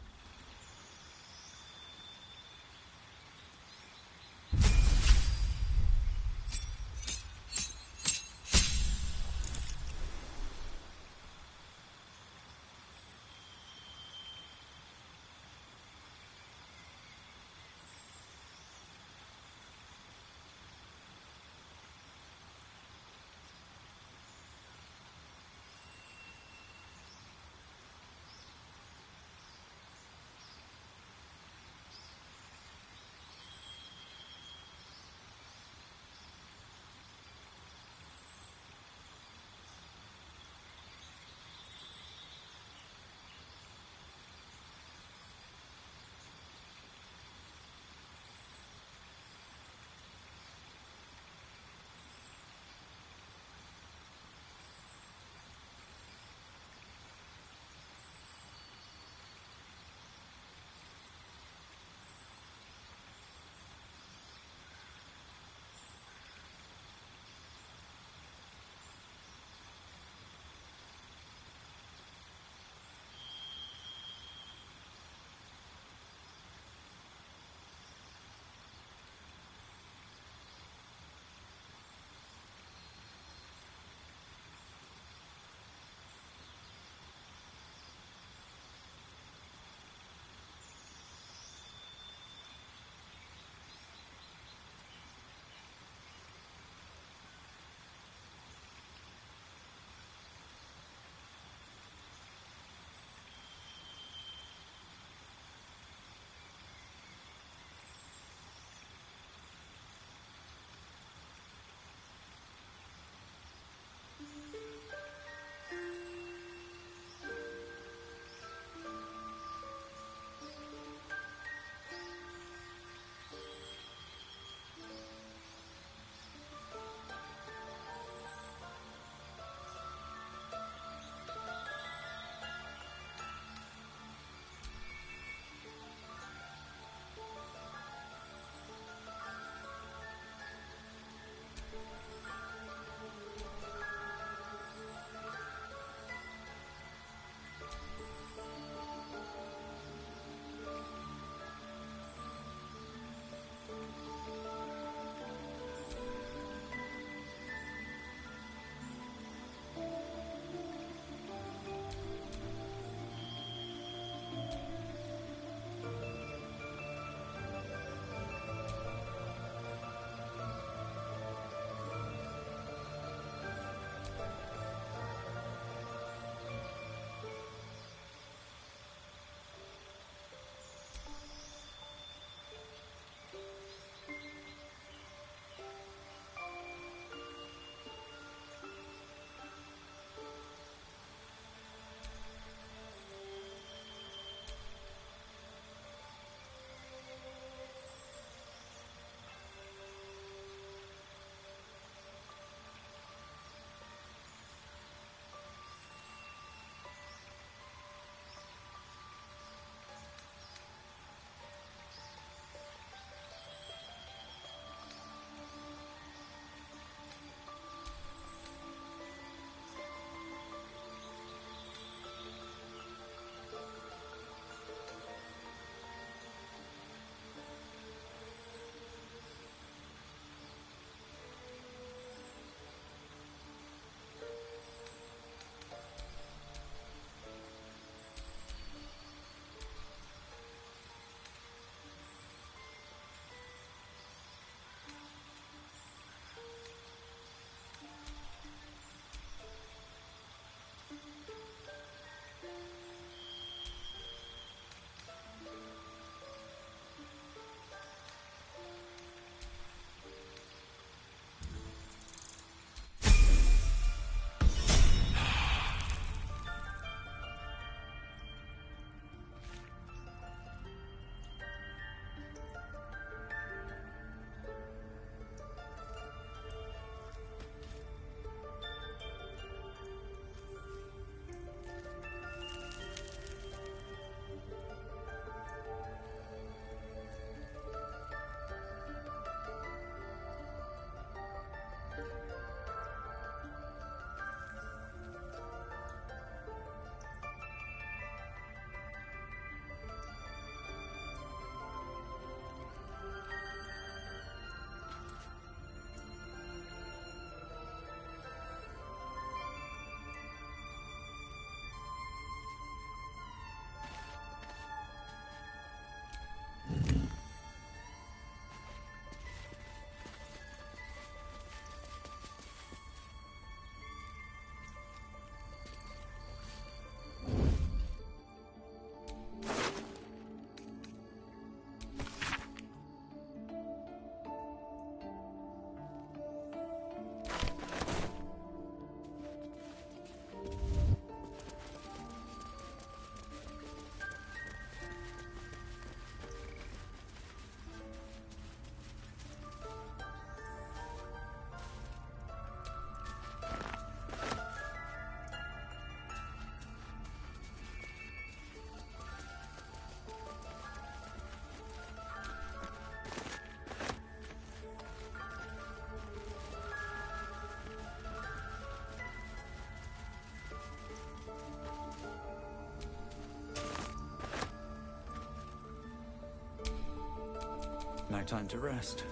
No time to rest.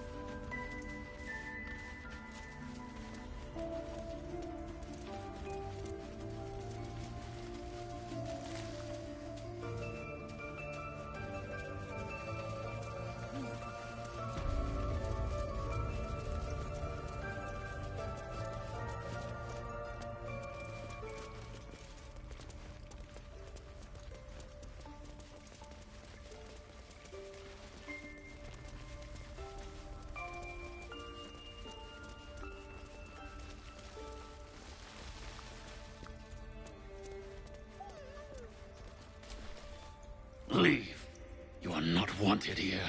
Leave. You are not wanted here.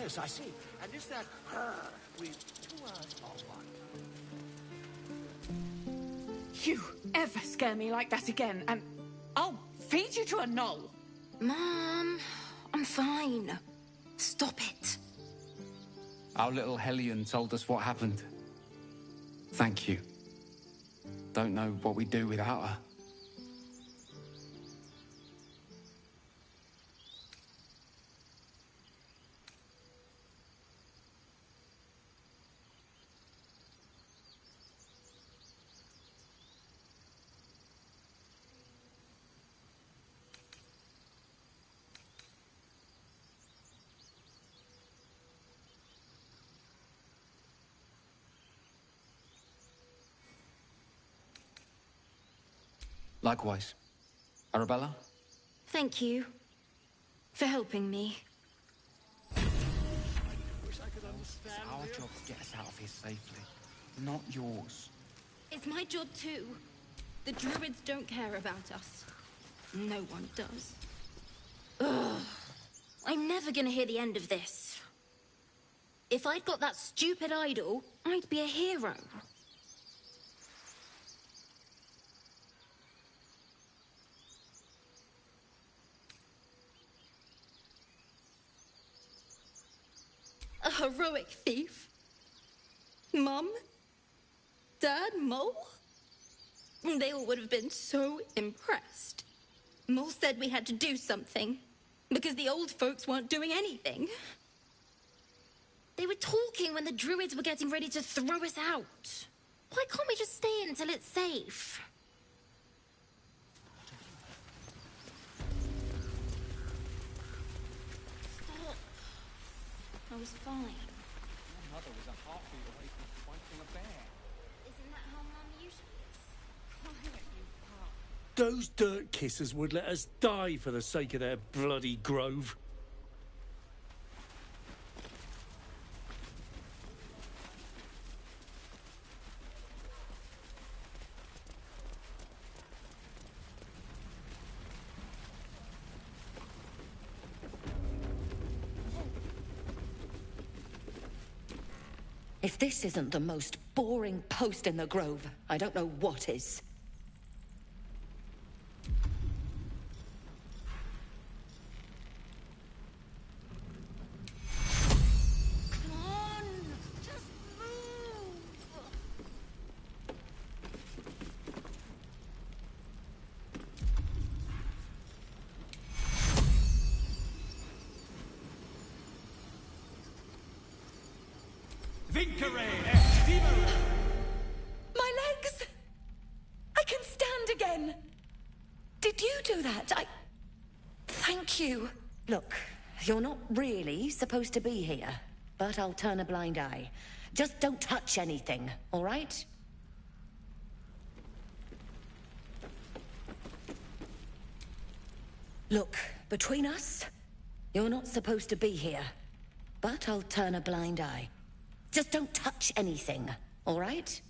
Yes, I see. And is that her with 2 R's or what? You ever scare me like that again, and I'll feed you to a knoll. Mom, I'm fine. Stop it. Our little Hellion told us what happened. Thank you. Don't know what we'd do without her. Likewise. Arabella? Thank you for helping me. It's our job to get us out of here safely, not yours. It's my job too. The druids don't care about us. No one does. Ugh. I'm never gonna hear the end of this. If I'd got that stupid idol, I'd be a hero. A heroic thief? Mum? Dad? Mole? They all would have been so impressed. Mole said we had to do something, because the old folks weren't doing anything. They were talking when the druids were getting ready to throw us out. Why can't we just stay until it's safe? Stop. I was fine. Your mother was a heartbeat away from fighting a bear. Isn't that how Mum usually is? Those dirt kissers would let us die for the sake of their bloody grove. If this isn't the most boring post in the Grove, I don't know what is. Come on! Just move! Vincere! My legs! I can stand again! Did you do that? Thank you. Look, you're not really supposed to be here, but I'll turn a blind eye. Just don't touch anything, all right? Look, between us, you're not supposed to be here, but I'll turn a blind eye. Just don't touch anything, all right?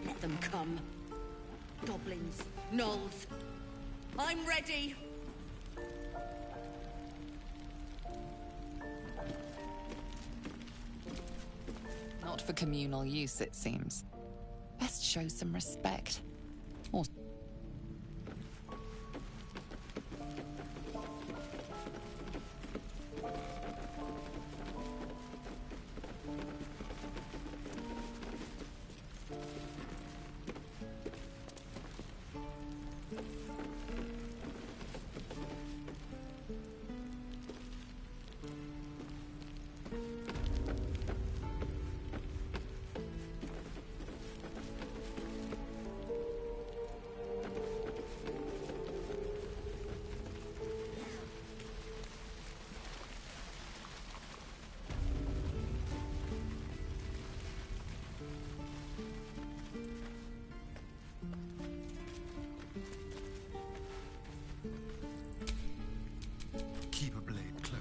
Let them come. Goblins, gnolls. I'm ready. Not for communal use, it seems. Best show some respect. Or Keep a blade close.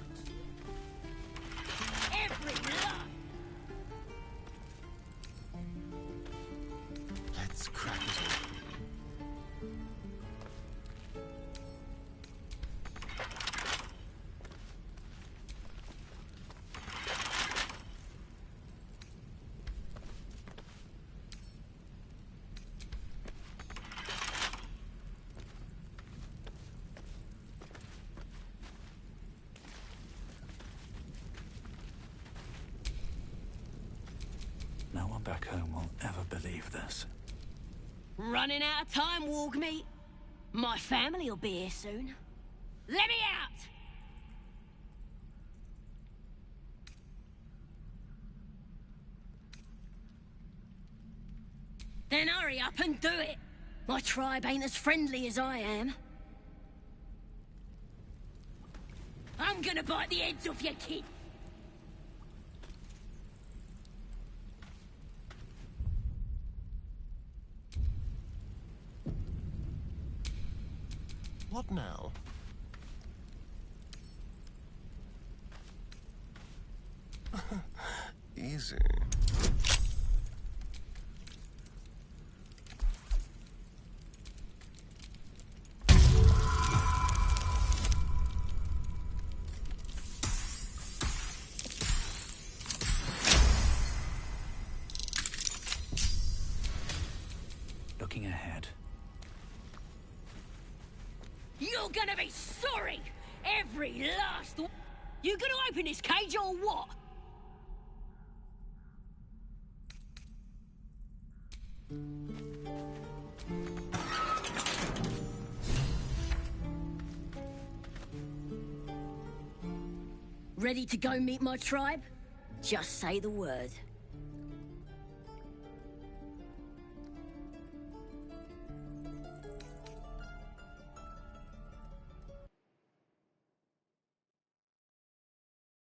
Every lot. Let's crack it open. No one back home will ever believe this. Running out of time, Wargmeat. My family will be here soon. Let me out! Then hurry up and do it. My tribe ain't as friendly as I am. I'm gonna bite the heads off your kid. What now? Easy. Looking ahead. You're gonna be sorry! Every last one! You gonna open this cage or what? Ready to go meet my tribe? Just say the word.